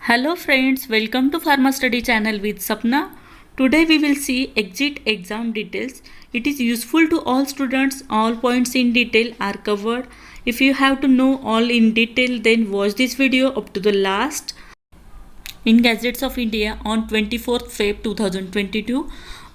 Hello friends, welcome to Pharma Study channel with Sapna. Today we will see exit exam details. It is useful to all students. All points in detail are covered. If you have to know all in detail, then watch this video up to the last. In Gazettes of India on 24th Feb 2022,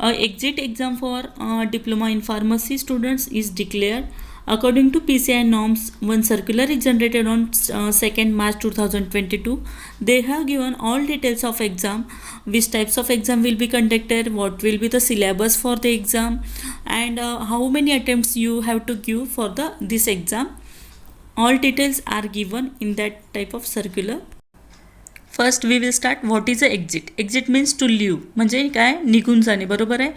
exit exam for diploma in pharmacy students is declared. According to PCI norms, one circular is generated on 2nd March 2022. They have given all details of exam, which types of exam will be conducted, what will be the syllabus for the exam, and how many attempts you have to give for this exam. All details are given in that type of circular. First we will start what is a exit. Exit means to leave, म्हणजे काय, निघून जाणे, बरोबर आहे.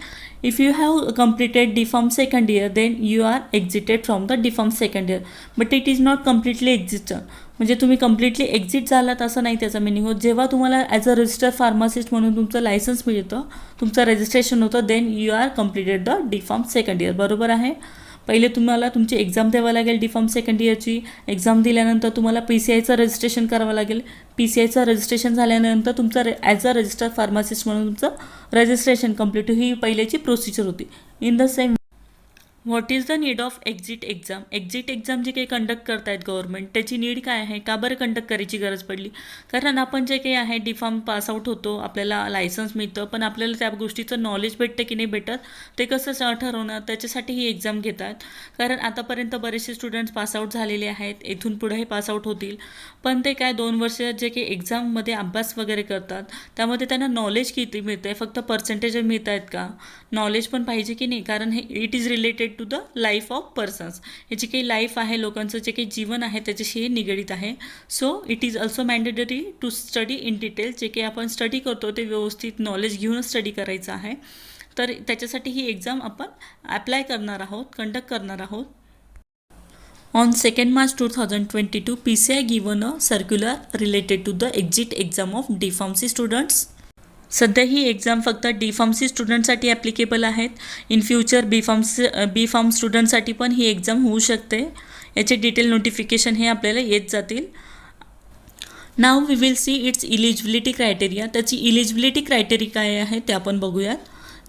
If you have completed D form second year then you are exited from the D form second year, but it is not completely exit. म्हणजे तुम्ही completely exit झालात असं नाही त्याचा मिनिंग होत. जेव्हा तुम्हाला ॲज अ रजिस्टर फार्मासिस्ट म्हणून तुमचं लायसन्स मिळतं, तुमचं रजिस्ट्रेशन होतं, then you are completed the D form second year, बरोबर आहे. पहिले तुम्हाला तुमची एक्झाम द्यावं लागेल. डी फॉर्म सेकंड इयरची एक्झाम दिल्यानंतर तुम्हाला PCIचं रजिस्ट्रेशन करावं लागेल. PCIचं रजिस्ट्रेशन झाल्यानंतर तुमचं ॲज अ रजिस्टर्ड फार्मासिस्ट म्हणून तुमचं रजिस्ट्रेशन कंप्लीट, ही पहिल्याची प्रोसिजर होती. In the same what is the need of exit exam. Exit exam जे काही कंडक्ट करतायत गव्हर्नमेंट, त्याची नीड काय आहे, का बरं कंडक्ट करायची गरज पडली. कारण आपण जे काही आहे डी फॉर्म पासआउट होतो, आपल्याला लायसन्स मिळतं, पण आपल्याला त्या गोष्टीचं नॉलेज भेटतं की नाही भेटत ते कसं ठरवणार, त्याच्यासाठी ही एक्झाम घेतात. कारण आतापर्यंत बरेचसे स्टुडंट्स पासआउट झालेले आहेत, इथून पुढेही पासआउट होतील, पण ते काय 2 वर्ष जे काही एक्झाममध्ये अभ्यास वगैरे करतात त्यामध्ये त्यांना नॉलेज किती मिळतं आहे, फक्त पर्सेंटेज मिळत आहेत का, नॉलेज पण पाहिजे की नाही. कारण हे it is related to the life of persons. हे जे काही लाईफ आहे, लोकांचं जे काही जीवन आहे त्याच्याशी हे निगडीत आहे. So it is also mandatory to study in detail. जे काही आपण स्टडी करतो ते व्यवस्थित नॉलेज घेऊनच स्टडी करायचं आहे. तर त्याच्यासाठी ही एक्झाम आपण अप्लाय करणार आहोत, कंडक्ट करणार आहोत. On 2nd March 2022, PCI given a circular related to the exit exam of D Pharmacy students. सध्या ही एक्झाम फक्त डी फार्मसी स्टुडंटसाठी ॲप्लिकेबल आहेत. इन फ्युचर बी फार्म स्टुडंटसाठी पण ही एक्झाम होऊ शकते. याचे डिटेल नोटिफिकेशन हे आपल्याला येत जातील. Now we will see its eligibility criteria. त्याची इलिजिबिलिटी क्रायटेरिया काय आहे ते आपण बघूयात.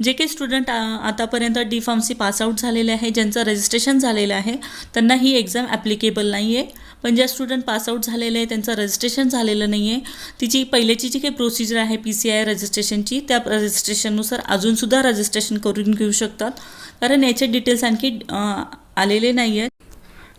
जे काही स्टुडंट आतापर्यंत डी फार्मसी पासआउट झालेले आहे, ज्यांचं रजिस्ट्रेशन झालेलं आहे, त्यांना ही एक्झाम ॲप्लिकेबल नाही आहे. पण ज्या स्टुडंट पासआउट झालेले आहे, त्यांचं रजिस्ट्रेशन झालेलं नाही आहे, तिची पहिल्याची जी काही प्रोसिजर आहे PCI रजिस्ट्रेशनची, त्या रजिस्ट्रेशननुसार अजूनसुद्धा रजिस्ट्रेशन करून घेऊ शकतात. कारण याचे डिटेल्स आणखी आलेले नाही आहेत.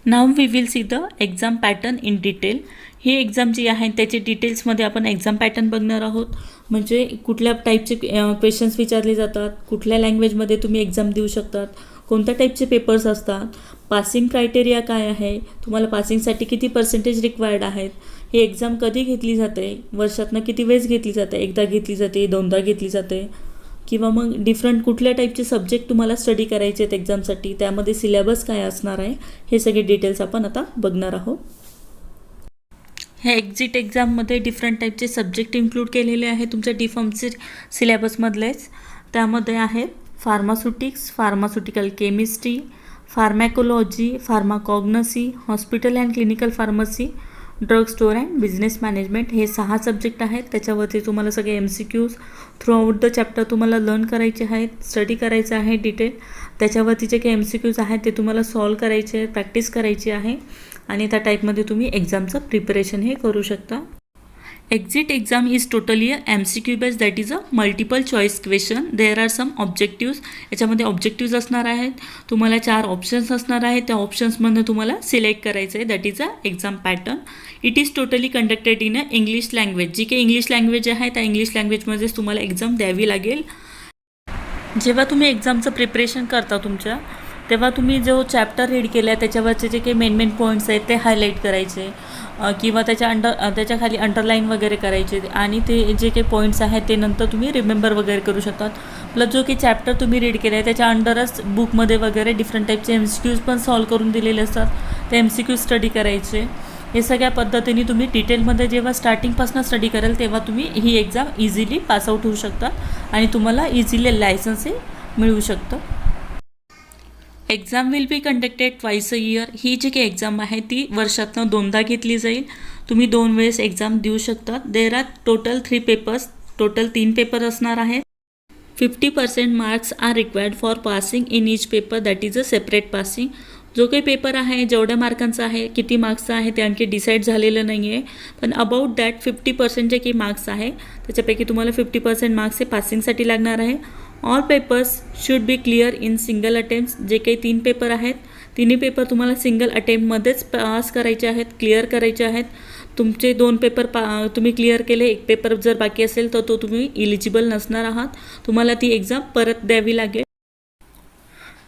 Now we will see the exam pattern in detail. ही एक्झाम जी आहे त्याचे डिटेल्समध्ये आपण एक्झाम पॅटर्न बघणार आहोत. म्हणजे कुठल्या टाईपचे क्वेश्चन्स विचारले जातात, कुठल्या लँग्वेजमध्ये तुम्ही एक्झाम देऊ शकतात, कोणत्या टाईपचे पेपर्स असतात, पासिंग क्रायटेरिया काय आहे, तुम्हाला पासिंगसाठी किती पर्सेंटेज रिक्वायर्ड आहेत, ही एक्झाम कधी घेतली जाते, वर्षातनं किती वेळेस घेतली जाते, एकदा घेतली जाते, दोनदा घेतली जाते, किंवा मग डिफरंट कुठल्या टाईपचे सब्जेक्ट तुम्हाला स्टडी करायचे आहेत एक्झामसाठी, त्यामध्ये सिलेबस काय असणार आहे, हे सगळे डिटेल्स आपण आता बघणार आहोत. ह्या एक्झिट एक्झाममध्ये डिफरंट टाईपचे सब्जेक्ट इन्क्लूड केलेले आहे तुमच्या डी फार्मसी सिलेबसमधलेच. त्यामध्ये आहेत pharmaceutics, pharmaceutical chemistry, pharmacology, pharmacognosy, hospital and clinical pharmacy, drug store and business management. हे 6 सब्जेक्ट आहेत. त्याच्यावरती तुम्हाला सगळे MCQs throughout the chapter तुम्हाला लर्न करायचे आहेत, स्टडी करायचं आहे डिटेल. त्याच्यावरती जे काही MCQs आहेत ते तुम्हाला सॉल्व करायचे आहे, प्रॅक्टिस करायची आहे, आणि त्या टाईपमध्ये तुम्ही एक्झामचं प्रिपरेशन हे करू शकता. Exit exam is totally MCQ based, that is a multiple choice question. There are some objectives. याच्यामध्ये ऑब्जेक्टिव्ज असणार आहेत. तुम्हाला 4 ऑप्शन्स असणार आहेत. त्या ऑप्शन्समधून तुम्हाला सिलेक्ट करायचं आहे. That is a exam pattern. It is totally conducted in a English language. जी काही इंग्लिश लँग्वेज आहे त्या इंग्लिश लँग्वेजमध्येच तुम्हाला एक्झाम द्यावी लागेल. जेव्हा तुम्ही एक्झामचं प्रिपरेशन करता तुमच्या, तेव्हा तुम्ही जो चॅप्टर रीड केला आहे त्याच्यावरचे जे काही मेन पॉईंट्स आहेत ते हायलाईट करायचे, किंवा त्याच्या खाली अंडरलाईन वगैरे करायचे, आणि ते जे काही पॉईंट्स आहेत ते नंतर तुम्ही रिमेंबर वगैरे करू शकतात. प्लस जो काही चॅप्टर तुम्ही रीड केला आहे त्याच्या अंडरच बुकमध्ये वगैरे डिफरंट टाईपचे MCQs पण सॉल्व करून दिलेले असतात. ते MCQ स्टडी करायचे. हे सगळ्या पद्धतीने तुम्ही डिटेलमध्ये जेव्हा स्टार्टिंगपासून स्टडी कराल तेव्हा तुम्ही ही एक्झाम इझिली पासआउट होऊ शकता आणि तुम्हाला इझिली लायसन्सही मिळू शकतं. Exam will be conducted twice a year. ही जी काही एक्झाम आहे ती वर्षातनं 2दा घेतली जाईल. तुम्ही 2 वेळेस एक्झाम देऊ शकता. There are total 3 papers, total 3 paper असणार आहेत. 50% marks are required for passing in each paper, that is a separate passing. जो काही पेपर आहे जेवढ्या मार्कांचा आहे, किती मार्क्सचा आहे ते आणखी डिसाईड झालेलं नाही आहे, पण अबाउट दॅट 50% जे काही मार्क्स आहे त्याच्यापैकी तुम्हाला 50% मार्क्स हे पासिंगसाठी लागणार आहे. All papers should be clear in single attempts. जे काही 3 पेपर आहेत, तिन्ही पेपर तुम्हाला सिंगल अटेम्प्टमध्येच पास करायचे आहेत, क्लिअर करायचे आहेत. तुमचे 2 पेपर तुम्ही क्लिअर केले, 1 पेपर जर बाकी असेल तर तो तुम्ही इलिजिबल नसणार आहात, तुम्हाला ती एक्झाम परत द्यावी लागेल.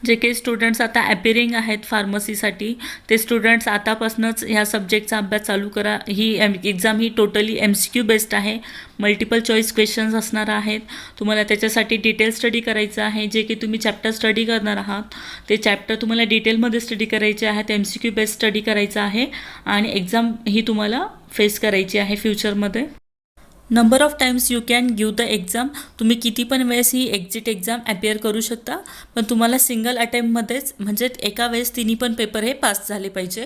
जे काही स्टुडंट्स आता ॲपिअरिंग आहेत फार्मसीसाठी, ते स्टुडंट्स आतापासूनच ह्या सब्जेक्टचा अभ्यास चालू करा. ही एक्झाम ही टोटली MCQ बेस्ड आहे, मल्टिपल चॉईस क्वेश्चन्स असणार आहेत. तुम्हाला त्याच्यासाठी डिटेल स्टडी करायचं आहे. जे की तुम्ही चॅप्टर स्टडी करणार आहात ते चॅप्टर तुम्हाला डिटेलमध्ये स्टडी करायचे आहेत, MCQ बेस्ड स्टडी करायचं आहे आणि एक्झाम ही तुम्हाला फेस करायची आहे फ्युचरमध्ये. Number of times you can give the exam. तुम्ही किती पण वेळेस ही एक्झिट एक्झाम ॲपियर करू शकता, पण तुम्हाला सिंगल अटेम्प्टमध्येच म्हणजे एका वेळेस तिन्ही पण पेपर हे पास झाले पाहिजे.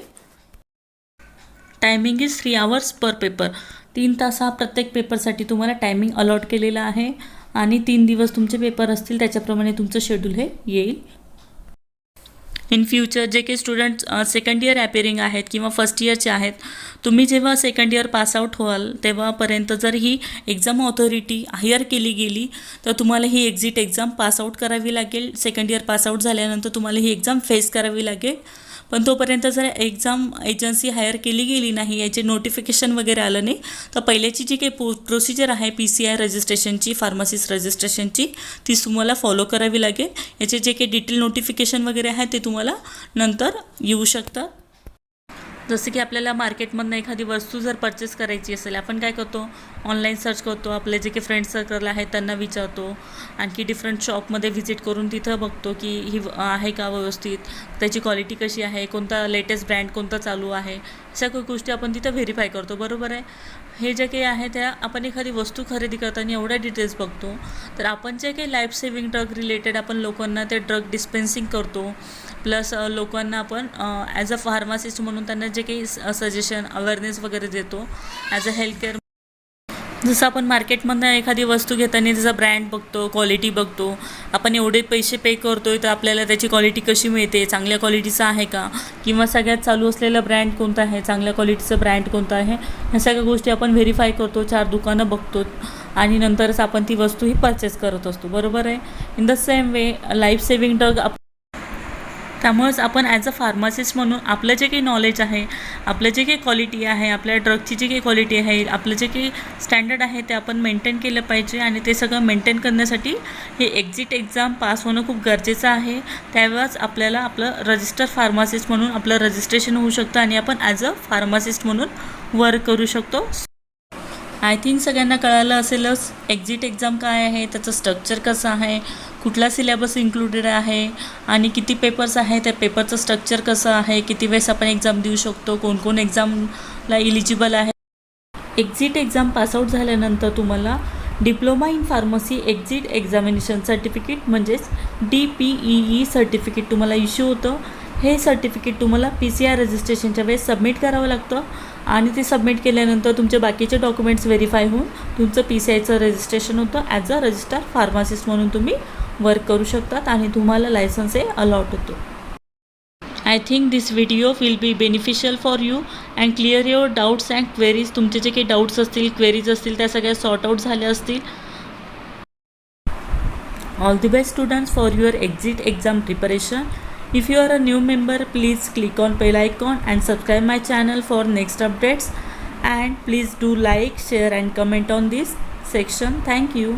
Timing is 3 hours per paper. 3 तास हा प्रत्येक पेपरसाठी तुम्हाला टायमिंग अलॉट केलेला आहे आणि 3 दिवस तुमचे पेपर असतील, त्याच्याप्रमाणे तुमचं शेड्यूल हे येईल. इन फ्युचर जे काही स्टुडंट सेकंड इयर ॲपिअरिंग आहेत किंवा फर्स्ट इयरचे आहेत, तुम्ही जेव्हा सेकंड इयर पासआउट व्हाल तेव्हापर्यंत जर ही एक्झाम ऑथॉरिटी हायर केली गेली तर तुम्हाला ही एक्झिट एक्झाम पासआउट करावी लागेल. सेकंड इयर पासआउट झाल्यानंतर तुम्हाला ही एक्झाम फेस करावी लागेल. पण तोपर्यंत जर एक्झाम एजन्सी हायर केली गेली नाही, याचे नोटिफिकेशन वगैरे आलं नाही, तर पहिल्याची जी काही प्रोसिजर आहे PCI रजिस्ट्रेशनची, फार्मसिस्ट रजिस्ट्रेशनची, ती तुम्हाला फॉलो करावी लागेल. याचे जे काही डिटेल नोटिफिकेशन वगैरे आहे ते तुम्हाला नंतर येऊ शकतात. जसं की आपल्याला मार्केटमधनं एखादी वस्तू जर परचेस करायची असेल, आपण काय करतो, ऑनलाईन सर्च करतो, आपले जे काही फ्रेंड सर्कल आहेत त्यांना विचारतो, आणखी डिफरंट शॉपमध्ये व्हिजिट करून तिथं बघतो की ही आहे का व्यवस्थित, त्याची क्वालिटी कशी आहे, कोणता लेटेस्ट ब्रँड कोणता चालू आहे, सगळ्या गोष्टी आपण तिथं व्हेरीफाय करतो. बरोबर आहे. हे जे काही आहे त्या आपण एखादी वस्तू खरेदी करताना एवढ्या डिटेल्स बघतो. तर आपण जे काही लाईफ सेविंग ड्रग रिलेटेड आपण लोकांना ते ड्रग डिस्पेन्सिंग करतो, प्लस लोकांना आपण ॲज अ फार्मासिस्ट म्हणून त्यांना जे काही सजेशन अवेअरनेस वगैरे देतो ॲज अ हेल्थ केअर. जसं आपण मार्केटमधनं एखादी वस्तू घेताना त्याचा ब्रँड बघतो, क्वालिटी बघतो, आपण एवढे पैसे पे करतो आहे तर आपल्याला त्याची क्वालिटी कशी मिळते, चांगल्या क्वालिटीचं आहे का, किंवा सगळ्यात चालू असलेलं ब्रँड कोणता आहे, चांगल्या क्वालिटीचं ब्रँड कोणतं आहे, ह्या सगळ्या गोष्टी आपण व्हेरीफाय करतो, 4 दुकानं बघतो आणि नंतरच आपण ती वस्तू ही परचेस करत असतो. बरोबर आहे. In the same way life saving drug, त्यामुळेच आपण ॲज अ फार्मासिस्ट म्हणून आपलं जे काही नॉलेज आहे, आपलं जे काही क्वालिटी आहे, आपल्या ड्रगची जी काही क्वालिटी आहे, आपलं जे काही स्टँडर्ड आहे ते आपण मेंटेन केलं पाहिजे. आणि ते सगळं मेंटेन करण्यासाठी हे एक्झिट एक्झाम पास होणं खूप गरजेचं आहे. त्यावेळेस आपल्याला आपलं रजिस्टर फार्मासिस्ट म्हणून आपलं रजिस्ट्रेशन होऊ शकतं आणि आपण ॲज अ फार्मासिस्ट म्हणून वर्क करू शकतो. आय थिंक सगळ्यांना कळालं असेलच एक्झिट एक्झाम काय आहे, त्याचं स्ट्रक्चर कसं आहे, कुठला सिलेबस इन्क्लुडेड आहे आणि किती पेपर्स आहे, त्या पेपरचं स्ट्रक्चर कसं आहे, किती वेळेस आपण एक्झाम देऊ शकतो, कोण कोण एक्झामला इलिजिबल आहे. एक्झिट एक्झाम पासआउट झाल्यानंतर तुम्हाला diploma in pharmacy exit examination certificate म्हणजेच DPEE सर्टिफिकेट तुम्हाला इश्यू होतं. हे सर्टिफिकेट तुम्हाला PCI रजिस्ट्रेशनच्या वेळेस सबमिट करावं लागतं आणि ते सबमिट केल्यानंतर तुमचे बाकीचे डॉक्युमेंट्स व्हेरीफाय होऊन तुमचं PCIचं रजिस्ट्रेशन होतं. ॲज अ रजिस्टर फार्मासिस्ट म्हणून तुम्ही वर्क करू शकतात आणि तुम्हाला लायसन्स हे अलॉट होतो. I think this video will be beneficial for you and clear your doubts and queries. तुमचे जे काही डाऊट्स असतील, क्वेरीज असतील, त्या सगळ्या सॉर्ट आउट झाल्या असतील. All the best students for your exit exam preparation. If you are a new member, please click on bell icon and subscribe my channel for next updates, and please do like, share and comment on this section. Thank you.